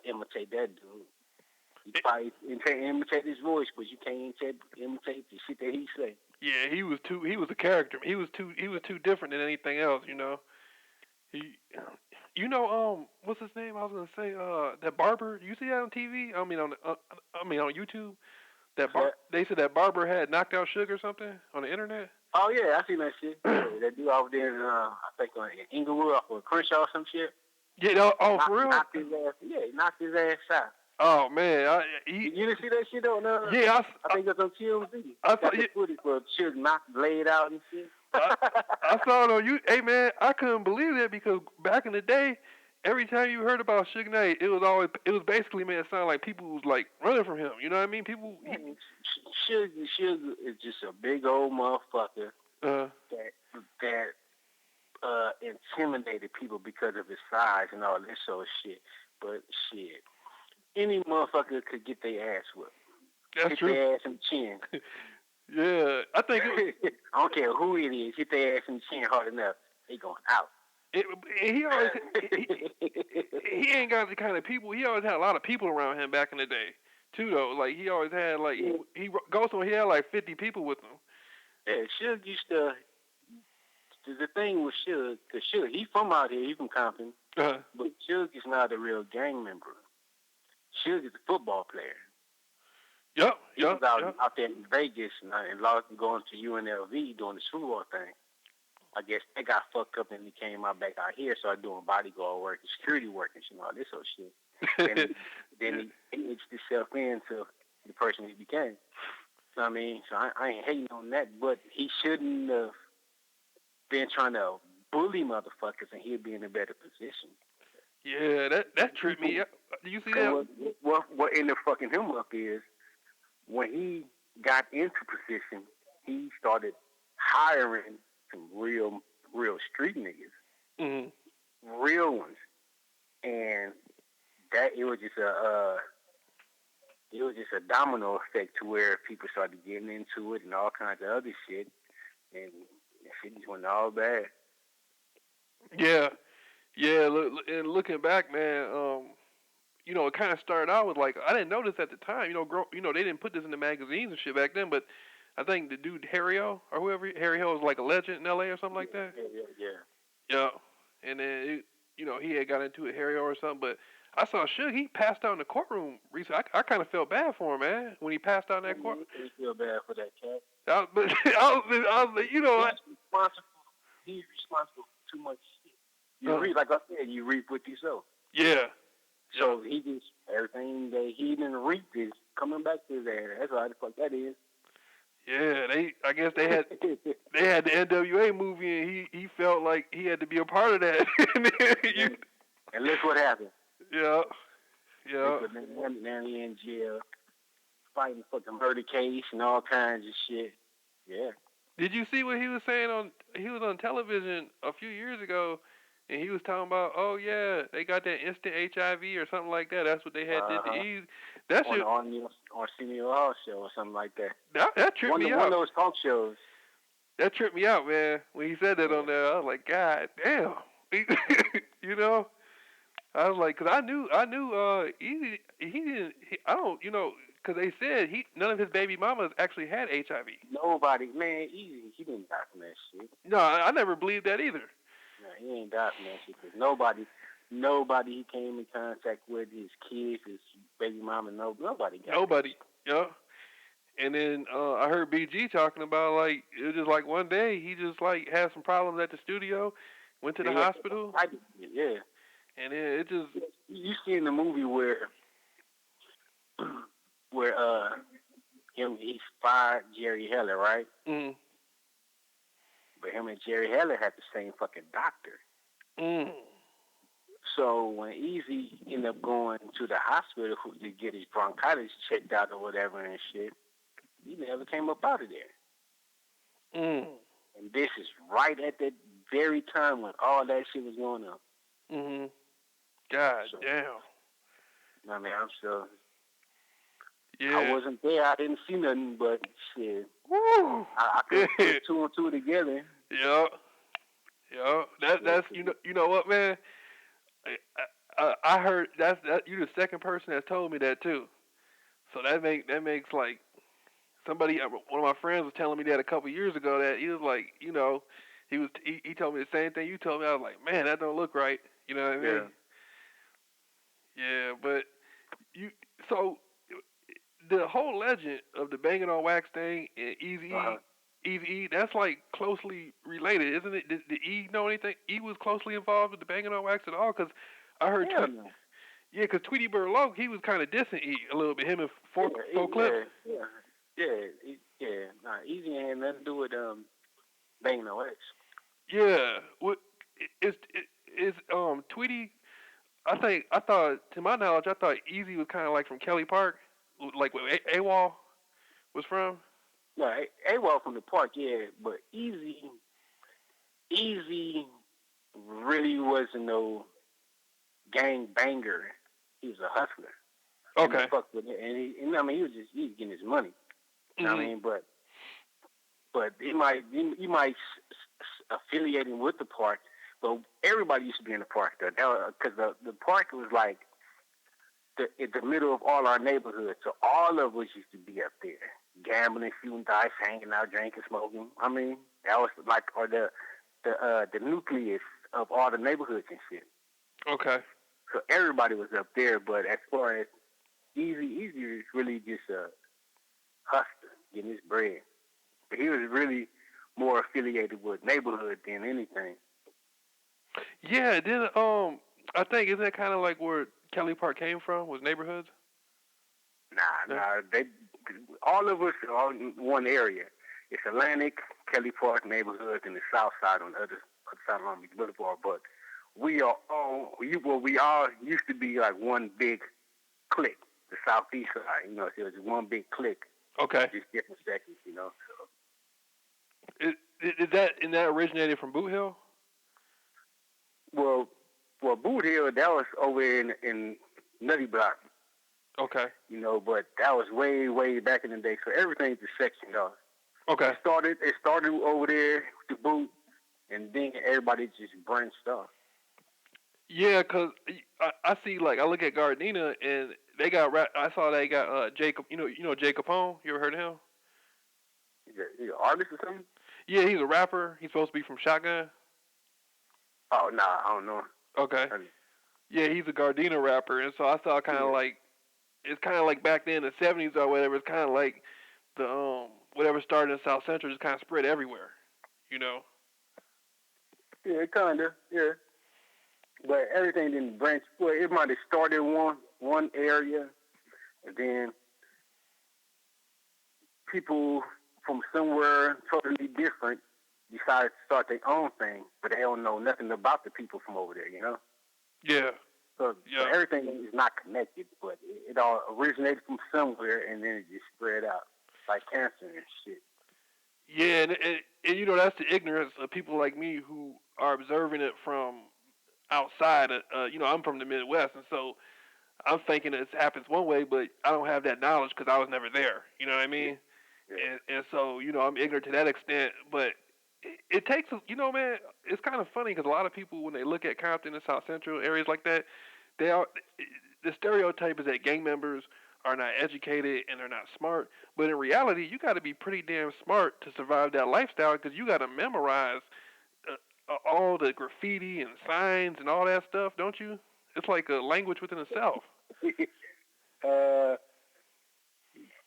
imitate that dude. You probably imitate his voice, but you can't imitate the shit that he say. Yeah, he was a character. He was too different than anything else, what's his name? I was gonna say, that barber. You see that on TV? I mean, on YouTube. They said that barber had knocked out Sugar or something on the internet. Oh yeah, I seen that shit. That dude over there in, I think on Inglewood or Crenshaw or some shit. Yeah. For real? Knocked his ass. Yeah, he knocked his ass out. Oh man, you didn't see that shit though? No. Yeah, I think it's on TMZ. I got the footage for Sugar knocked, laid out and shit. I saw it on you. Hey man, I couldn't believe that because back in the day, every time you heard about Suge Knight, it was basically made it sound like people was like running from him. You know what I mean? People. Suge is just a big old motherfucker that intimidated people because of his size and all this sort of shit. But shit, any motherfucker could get their ass whipped. That's true. Hit their ass in the chin. Yeah, I think. I don't care who it is. Hit their ass in the chin hard enough, they going out. He always he ain't got the kind of people. He always had a lot of people around him back in the day, too. Though, like he always had he goes on. He had like 50 people with him. Yeah, Suge used to the thing with Suge, because Suge, he from out here, he from Compton, but Suge is not a real gang member. Suge is a football player. He was out there in Vegas and going to UNLV doing the Super Bowl thing. I guess they got fucked up and he came out back out here, started doing bodyguard work and security work and all this sort of shit. then he mixed himself into the person he became. So, I mean, so I ain't hating on that, but he shouldn't have been trying to bully motherfuckers and he'd be in a better position. Yeah, that tripped me up. Do you see that? What ended up fucking him up is when he got into position, he started hiring some real street niggas, real ones, and that it was just a domino effect to where people started getting into it and all kinds of other shit, and shit just went all bad. Yeah. And looking back, man, it kind of started out with like I didn't notice at the time. They didn't put this in the magazines and shit back then, but I think the dude Harry O or whoever Harry O was like a legend in L.A. or something like that. Yeah. And then he had got into it Harry O or something, but I saw Suge. He passed out in the courtroom recently. I kind of felt bad for him, man, when he passed out in that court. You feel bad for that cat. He's responsible for too much shit. You reap, like I said, you reap what you sow. Yeah. So he just, everything that he didn't reap is coming back to his ass. That's how the fuck that is. Yeah, I guess they had the NWA movie, and he felt like he had to be a part of that. And look what happened. Yeah. Now he in jail, fighting fucking murder case and all kinds of shit. Yeah. Did you see what he was saying he was on television a few years ago, and he was talking about, oh yeah, they got that instant HIV or something like that. That's what they had did to Ease. That shit on Jameel Rawls show or something like that. That tripped me out. One of those talk shows. That tripped me out, man. When he said that on there, I was like, God damn. I was like, cause I knew Easy. I don't, because they said none of his baby mamas actually had HIV. Nobody, man, Easy, he didn't die from that shit. No, I never believed that either. No, he ain't died from that shit. Cause nobody he came in contact with, his kids, his baby mama, nobody got Nobody, yeah. And then I heard BG talking about like it was just like one day he just like had some problems at the studio, went to the hospital. Yeah. And then it just you see in the movie where he fired Jerry Heller, right? Mm-hmm. But him and Jerry Heller had the same fucking doctor. Mm. So when Easy ended up going to the hospital to get his bronchitis checked out or whatever and shit, he never came up out of there. Mm. And this is right at that very time when all that shit was going on. Mm-hmm. God damn. I mean, I'm sure. Yeah. I wasn't there. I didn't see nothing, but shit. Woo. I could put two and two together. Yeah. Yeah. That's you know what, man? I heard that you're the second person that's told me that too. So that makes like somebody. One of my friends was telling me that a couple years ago that he was like, he told me the same thing you told me. I was like, man, that don't look right. You know what I mean? Yeah, but so the whole legend of the Bangin on Wax thing and Eazy-E, that's like closely related, isn't it? Did E know anything? E was closely involved with the Bangin on Wax at all? Because I heard, because Tweety Bird Low, he was kind of dissing E a little bit. Him and four Clips. Nah, Eazy ain't nothing to do with Bangin on Wax. Yeah, what is Tweety? I thought, to my knowledge, Eazy was kind of like from Kelly Park, like where AWOL was from. No, AWOL from the Park, yeah, but Eazy really wasn't no gang banger. He was a hustler. Okay. And he fucked with it, he was getting his money. You know what I mean? But he might affiliate him with the Park. But everybody used to be in the Park though, because the Park was like in the middle of all our neighborhoods. So all of us used to be up there, gambling, shooting dice, hanging out, drinking, smoking. I mean, that was like, or the the nucleus of all the neighborhoods and shit. Okay. So everybody was up there. But as far as Easy is really just a hustler getting his bread. But he was really more affiliated with neighborhood than anything. Yeah. Then I think isn't that kind of like where Kelly Park came from? Was neighborhoods? No. They all of us are all in one area. It's Atlantic, Kelly Park neighborhood, and the South Side on the other side of Long Beach Boulevard. But we all used to be like one big clique, the Southeast side. You know, so it was one big clique. Okay. Just different sections, you know. So. Is that originated from Boot Hill? Well, Boot Hill, that was over in Nutty Block. Okay. You know, but that was way, way back in the day. So everything's a section off. Okay. It started over there with the Boot, and then everybody just branched off. Yeah, cause I see like I look at Gardena and they got I saw they got Jacob. You know Jacob Capone. You ever heard of him? He's an artist or something? Yeah, he's a rapper. He's supposed to be from Shotgun. Oh nah, I don't know. Okay. Yeah, he's a Gardena rapper, and so I saw kind of like it's kind of like back then in the '70s or whatever. It's kind of like the whatever started in South Central just kind of spread everywhere. You know. Yeah, kinda. Yeah. But everything didn't branch. Well, it might have started one area, and then people from somewhere totally different decided to start their own thing, but they don't know nothing about the people from over there, you know? Yeah. So everything is not connected, but it all originated from somewhere, and then it just spread out like cancer and shit. Yeah, and you know that's the ignorance of people like me who are observing it from outside. You know, I'm from the Midwest, and so I'm thinking it happens one way, but I don't have that knowledge because I was never there. You know what I mean? Yeah. And so you know I'm ignorant to that extent. But it takes, you know, man, it's kind of funny because a lot of people when they look at Compton and South Central areas like that, they are the stereotype is that gang members are not educated and they're not smart. But in reality, you got to be pretty damn smart to survive that lifestyle because you got to memorize all the graffiti and signs and all that stuff, don't you? It's like a language within itself.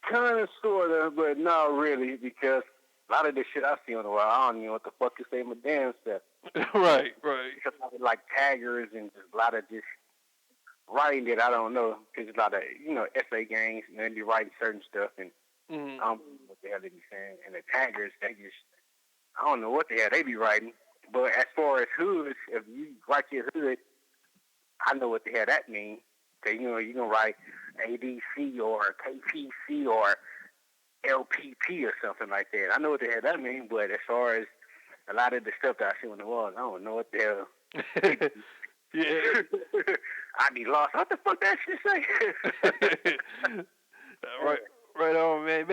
Kind of, sort of, but not really, because a lot of the shit I see on the wall, I don't even know what the fuck to say my damn self. Right. Because I was like taggers and just a lot of just writing that I don't know. Because a lot of, you know, essay gangs, and they be writing certain stuff, and I don't know what the hell they be saying. And the taggers, they just, I don't know what the hell they be writing. But as far as hoods, if you write your hood, I know what the hell that means. Because, you know, you can write ADC or KPC or LPP or something like that. I know what the hell that means, but as far as a lot of the stuff that I see on the wall, I don't know what the hell. Yeah. I be lost. What the fuck that shit say? Right on, man.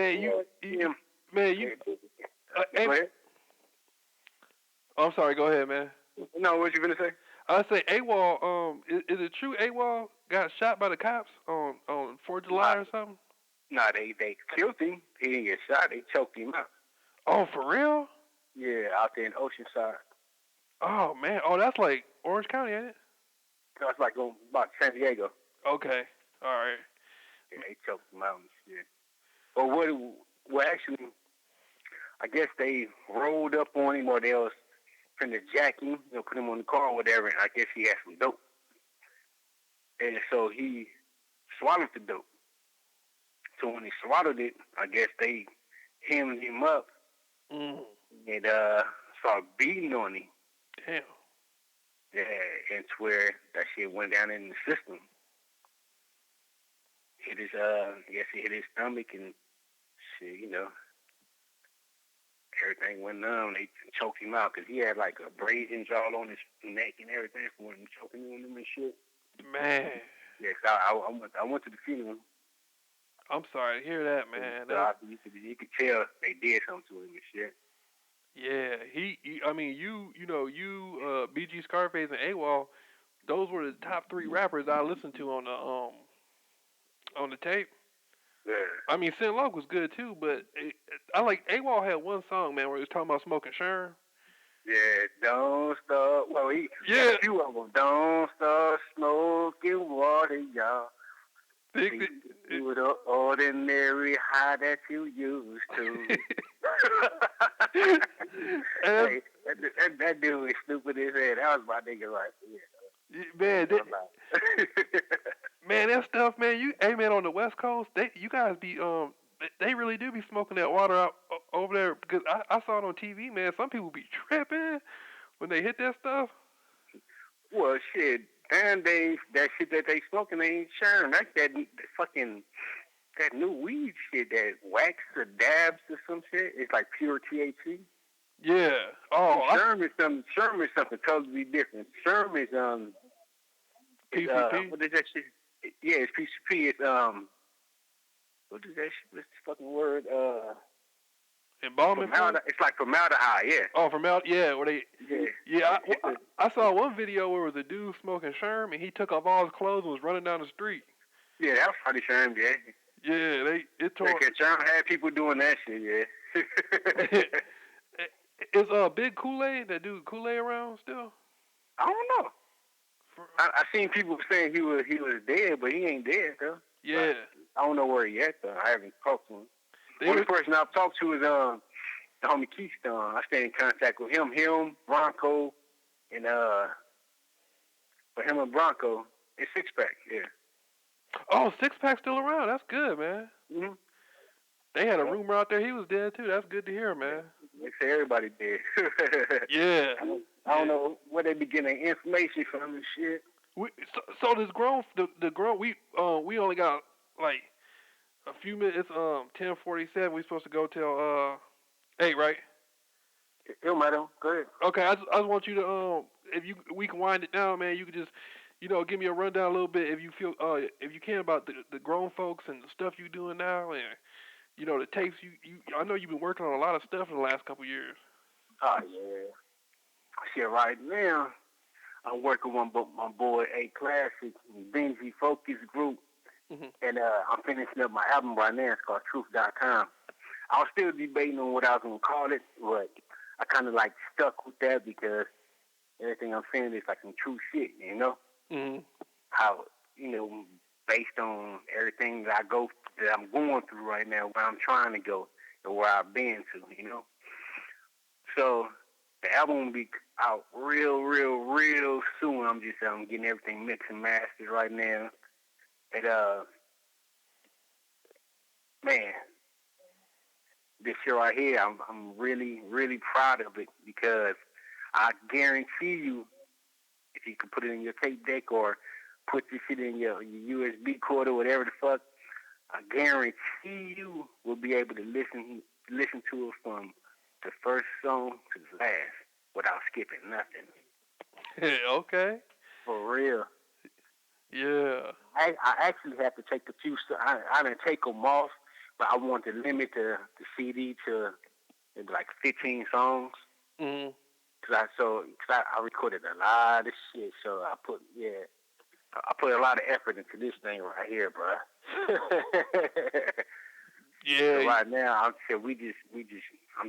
I'm sorry. Go ahead, man. No, what you gonna say? I say AWOL. Is it true AWOL got shot by the cops on 4th of July or something? Nah, they killed him. He didn't get shot. They choked him out. Oh, for real? Yeah, out there in Oceanside. Oh man. Oh, that's like Orange County, ain't it? That's like going about San Diego. Okay. All right. Yeah, they choked him out and shit. But what actually, I guess they rolled up on him, or they was finna jack him, you know, put him on the car or whatever, and I guess he had some dope. And so he swallowed the dope. So when he swallowed it, I guess they hemmed him up and started beating on him. Damn. Yeah, and to where that shit went down in the system. Hit his, I guess he hit his stomach and shit, you know. Everything went numb. They choked him out because he had like abrasions all on his neck and everything from them choking on him and shit. Man. Yes, I went to the funeral. I'm sorry to hear that, man. You could tell they did something to him and shit. Yeah, I mean, you BG Scarface and AWOL, those were the top 3 rappers I listened to on the tape. Yeah. I mean, Sin Loc was good too, but I like AWOL had one song, man, where he was talking about smoking Sherm. Yeah, don't stop. Well, he got a few of them. Don't stop smoking water, y'all. Do the ordinary high that you used to. Hey, that dude is stupid as hell. That was my nigga right there. Man, man, that stuff, man. Hey, man, on the West Coast, you guys be they really do be smoking that water out over there because I saw it on TV, man. Some people be tripping when they hit that stuff. Well, shit, nowadays that shit that they smoking ain't sharing. Like that fucking that new weed shit, that wax or dabs or some shit. It's like pure THC. Yeah. Oh. Sherm is something totally different. Sherm is PCP. What is that shit? Yeah, it's PCP. It's what is that shit? What's the fucking word? Embalming. It's like formaldehyde. Yeah. Oh, formaldehyde. Yeah. Where they. Yeah. Yeah. I saw one video where it was a dude smoking Sherm and he took off all his clothes and was running down the street. Yeah, that was probably Sherm. Yeah. Yeah. Sherm had people doing that shit. Yeah. Is Big Kool-Aid, that dude Kool-Aid, around still? I don't know. I seen people saying he was dead, but he ain't dead though. Yeah. But I don't know where he at though. I haven't talked to him. The only person I've talked to is the homie Keystone. I stay in contact with him, Bronco, and for him and Bronco, it's Six Pack. Yeah. Oh, Six Pack's still around. That's good, man. Mm-hmm. They had a rumor out there he was dead too. That's good to hear, man. They say everybody dead. Yeah. I don't know where they be getting information from and shit. So this Gbone, the Gbone, we only got like a few minutes. It's 10:47. We supposed to go till 8, right? It matter. Go ahead. Okay, I just want you to we can wind it down, man. You could just give me a rundown a little bit if you feel if you can about the grown folks and the stuff you doing now and the tapes you I know you've been working on a lot of stuff in the last couple of years. Oh yeah. Shit, right now I'm working with my boy A Classic, Benji Focus Group, and I'm finishing up my album right now. It's called Truth.com. I was still debating on what I was gonna call it, but I kind of like stuck with that because everything I'm saying is like some true shit, Mm-hmm. How based on everything that I'm going through right now, where I'm trying to go and where I've been to, So the album will be out real soon. I'm getting everything mixed and mastered right now. And man, this shit right here, I'm really proud of it because I guarantee you, if you can put it in your tape deck or put this shit in your USB cord or whatever the fuck, I guarantee you will be able to listen to it from the first song to the last without skipping nothing. Okay. For real. Yeah. I actually have to take a few. I didn't take them off, but I want to limit the CD to maybe like 15 songs. Mm-hmm. Cause I recorded a lot of shit, so I put a lot of effort into this thing right here, bro. Yeah. So right now, I'm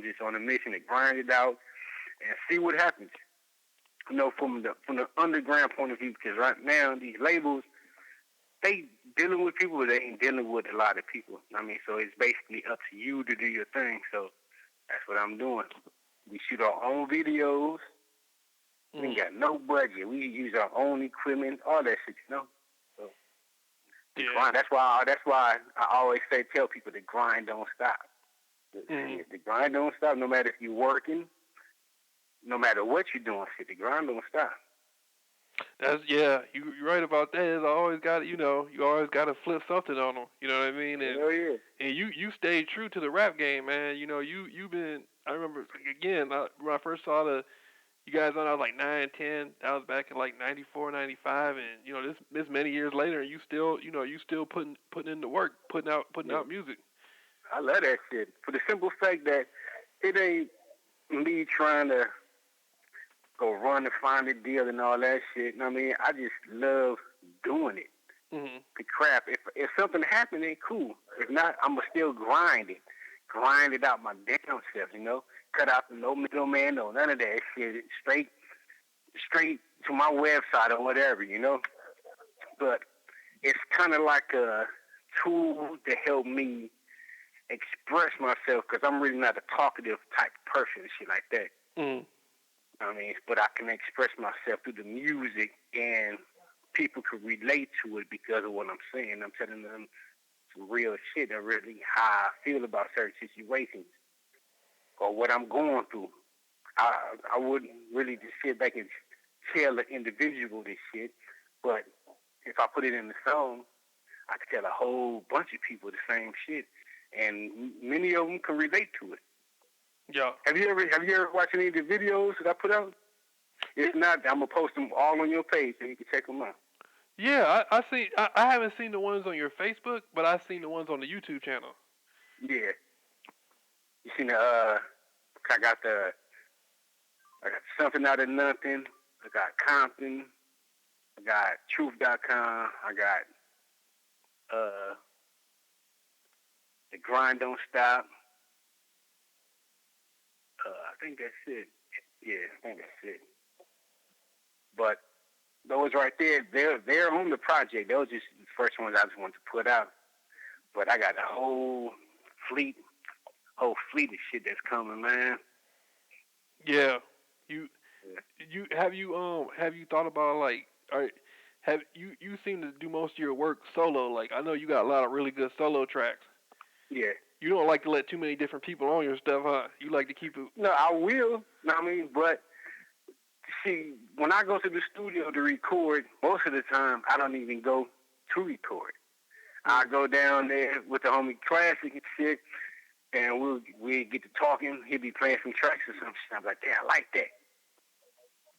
just on a mission to grind it out and see what happens. From the underground point of view, because right now these labels, they dealing with people, but they ain't dealing with a lot of people. So it's basically up to you to do your thing. So that's what I'm doing. We shoot our own videos. We ain't got no budget. We use our own equipment, all that shit, So grind. That's why I always tell people the grind don't stop. The grind don't stop. No matter if you're working, no matter what you're doing, shit, the grind don't stop. You're right about that. It's always got you always got to flip something on them. You know what I mean? And, hell yeah. And you stayed true to the rap game, man. You've been. I remember again when I first saw you guys on. I was like 9, 10. That was back in like 94, 95, and this many years later, and you still putting in the work, putting out music. I love that shit for the simple fact that it ain't me trying to go run and find a deal and all that shit. I just love doing it. Mm-hmm. The crap. If something happened, then cool. If not, I'ma still grind it out my damn self. cut out the no middleman, no none of that shit. Straight to my website or whatever, you know. But it's kind of like a tool to help me express myself because I'm really not a talkative type person and shit like that. Mm. I mean, but I can express myself through the music, and people can relate to it because of what I'm saying. I'm telling them some real shit and really how I feel about certain situations or what I'm going through. I wouldn't really just sit back and tell an individual this shit, but if I put it in the song, I could tell a whole bunch of people the same shit, and many of them can relate to it. Yeah. Have you ever watched any of the videos that I put out? If not, I'm gonna post them all on your page so you can check them out. Yeah, I haven't seen the ones on your Facebook, but I've seen the ones on the YouTube channel. Yeah. You seen the I got something out of nothing. I got Compton. I got Truth.com. I got the Grind Don't Stop. I think that's it. Yeah, I think that's it. But those right there, they're on the project. Those just the first ones I just wanted to put out. But I got a whole fleet of shit that's coming, man. Yeah. You have you thought about like you seem to do most of your work solo. Like I know you got a lot of really good solo tracks. Yeah. You don't like to let too many different people on your stuff, huh? You like to keep it. No, I will. I mean, but see, when I go to the studio to record, most of the time I don't even go to record. I go down there with the homie Classic and shit, and we'll get to talking. He'll be playing some tracks or some shit. I'm like, damn, I like that.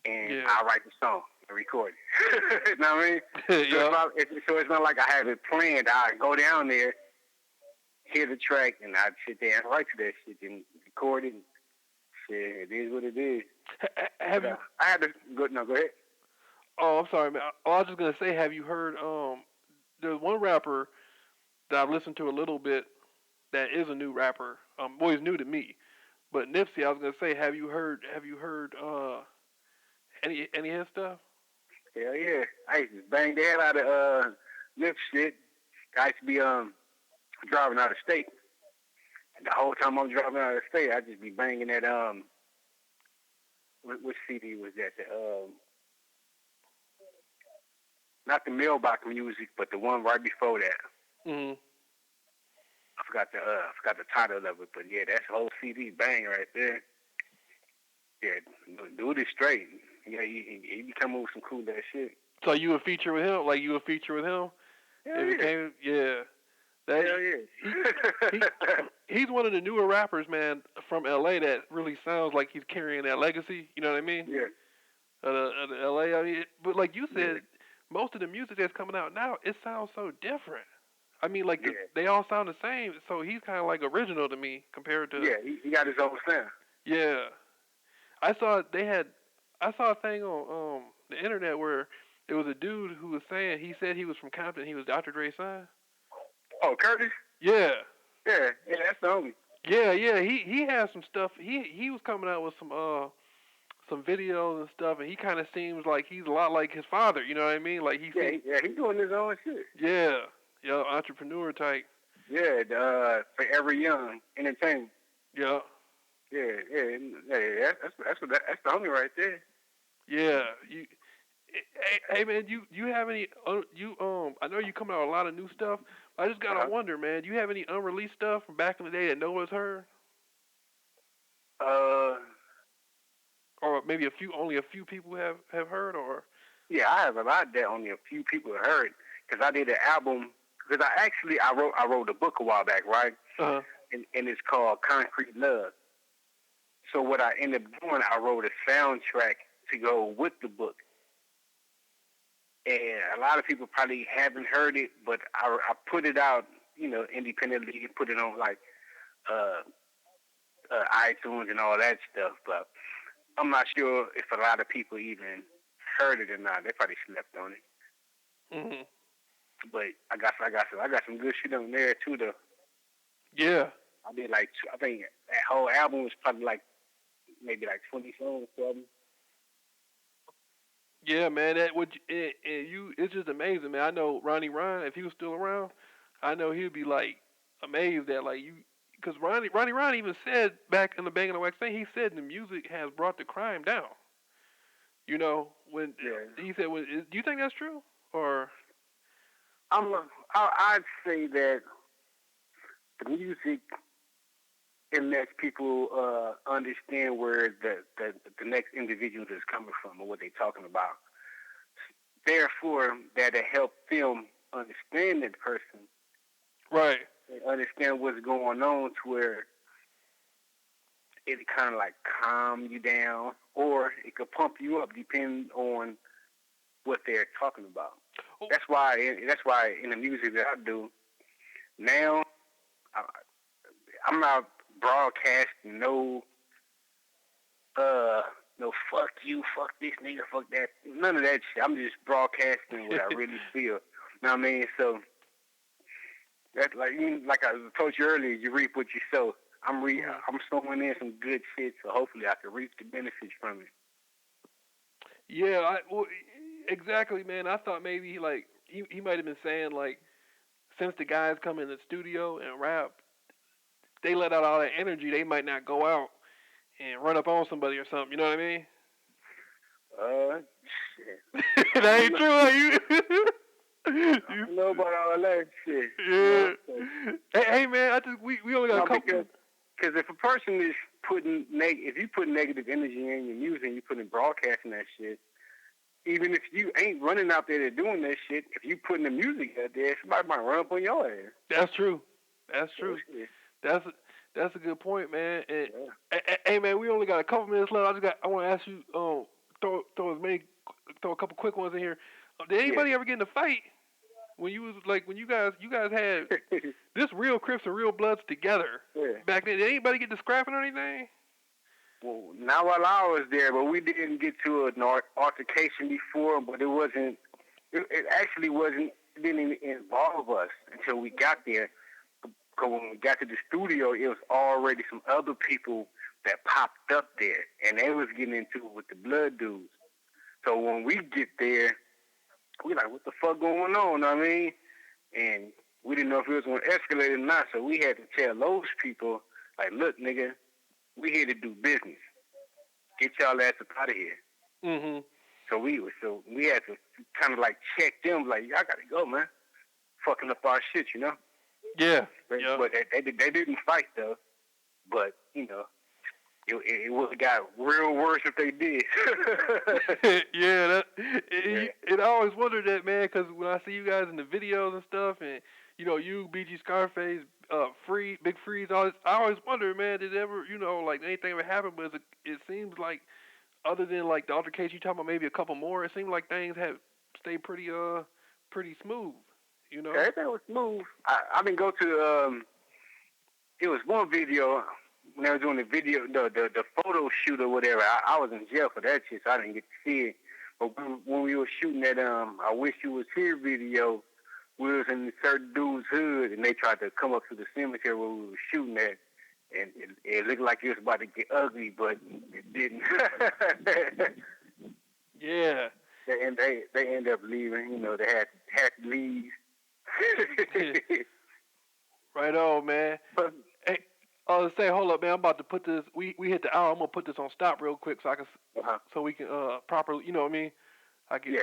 And Yeah. I'll write the song and record it. You know what I mean? Yeah. So it's not like I have it planned. I go down there, hear the track, and I sit there and write to that shit and record it. And shit, it is what it is. Have you? I had to go. No, go ahead. Oh, I'm sorry, man. I was just gonna say, have you heard? There's one rapper that I've listened to a little bit that is a new rapper. Well, he's new to me. But Nipsey, I was gonna say, have you heard? Any of his stuff? Hell yeah. I used to bang the hell out of lip shit. I used to be driving out of state. And the whole time I'm driving out of state, I just be banging that what CD was that? The not the mailbox music, but the one right before that. Mhm. I forgot the title of it, but yeah, that's the whole CD bang right there. Yeah, dude is straight. Yeah, he be coming with some cool ass shit. So you would feature with him? Like you would feature with him? Hell If yeah. it came, yeah. Hell yeah. He's one of the newer rappers, man, from LA that really sounds like he's carrying that legacy. You know what I mean? Yeah. The LA, I mean, but like you said, most of the music that's coming out now, it sounds so different. I mean, like they all sound the same, so he's kind of like original to me compared to. Yeah, he got his own sound. Yeah, I saw a thing on the internet where there was a dude who was saying he said he was from Compton, he was Dr. Dre's son. Oh, Curtis? Yeah. Yeah, that's the homie. Yeah, he has some stuff. He was coming out with some videos and stuff, and he kind of seems like he's a lot like his father. You know what I mean? Like he's doing his own shit. Yeah, entrepreneur type. Yeah, Forever Young Entertainment. Yeah. Yeah. That's the homie right there. Yeah. Hey man, you have any I know you coming out with a lot of new stuff. I just gotta wonder, man. Do you have any unreleased stuff from back in the day that no one's heard? Or maybe only a few people have heard, or? Yeah, I have a lot that only a few people have heard. Because I did an album. Because I wrote a book a while back, right? Uh-huh. And it's called Concrete Love. So what I ended up doing, I wrote a soundtrack to go with the book. And a lot of people probably haven't heard it, but I put it out, independently. Put it on like iTunes and all that stuff. But I'm not sure if a lot of people even heard it or not. They probably slept on it. Mhm. But I got some good shit on there too, though. Yeah. I think that whole album was probably like maybe like 20 songs probably. Yeah, man, that would and you. It's just amazing, man. I know Ronnie Ryan, if he was still around, I know he'd be like amazed at like you, because Ronnie Ryan even said back in the Bangin and Wax thing, he said the music has brought the crime down. You know, when Yeah. he said, do you think that's true or? I'd say that the music it lets people understand where the next individual is coming from or what they're talking about. Therefore, that'll help them understand that person Right. and understand what's going on to where it kind of like calm you down or it could pump you up depending on what they're talking about. Oh. That's why in the music that I do now, I'm not broadcasting no fuck you, fuck this nigga, fuck that. None of that shit. I'm just broadcasting what I really feel. You know what I mean? So that's like I told you earlier, you reap what you sow. I'm sowing in some good shit, so hopefully I can reap the benefits from it. Yeah, exactly, man. I thought maybe like he might have been saying like since the guys come in the studio and rap, they let out all that energy. They might not go out and run up on somebody or something. You know what I mean? Shit. That ain't true. Are you? I don't know about all that shit. Yeah. You know? Hey, man, I just we only got a couple. Because if a person is putting if you put negative energy in your music, you put in broadcasting that shit. Even if you ain't running out there doing that shit, if you putting the music out there, somebody might run up on your ass. That's true. That's true. That's a good point, man. And, hey, man, we only got a couple minutes left. I want to ask you, throw a couple quick ones in here. Did anybody ever get in a fight when you was like when you guys had this real Crips and real Bloods together back then? Did anybody get to scrapping or anything? Well, not while I was there, but we didn't get to an altercation before. But it wasn't. It actually wasn't. It didn't even involve us until we got there. Because when we got to the studio, it was already some other people that popped up there, and they was getting into it with the Blood dudes. So when we get there, we like, what the fuck going on? I mean, and we didn't know if it was going to escalate or not. So we had to tell those people, like, look, nigga, we here to do business. Get y'all ass up out of here. Mm-hmm. So we had to kind of like check them, like, y'all gotta go, man. Fucking up our shit, you know. Yeah. But they didn't fight though. But you know, it would have got real worse if they did. Yeah. I always wondered that, man, because when I see you guys in the videos and stuff, and you know, you, BG Scarface, Big Freeze, all this, I always wonder, man, did ever, you know, like anything ever happen? But it seems like, other than like the altercation you talking about, maybe a couple more, it seemed like things have stayed pretty smooth. You know? Everything was smooth. I didn't go to it was one video when they were doing the video, the photo shoot or whatever. I was in jail for that shit, so I didn't get to see it. But when we were shooting that I Wish You Was Here video, we was in a certain dude's hood, and they tried to come up to the cemetery where we were shooting at, and it looked like it was about to get ugly, but it didn't. Yeah. They ended up leaving. You know, they had to leave. Right on, man. Hey, hold up, man. I'm about to put this. We hit the hour. I'm gonna put this on stop real quick so I can so we can properly. You know what I mean? Yeah.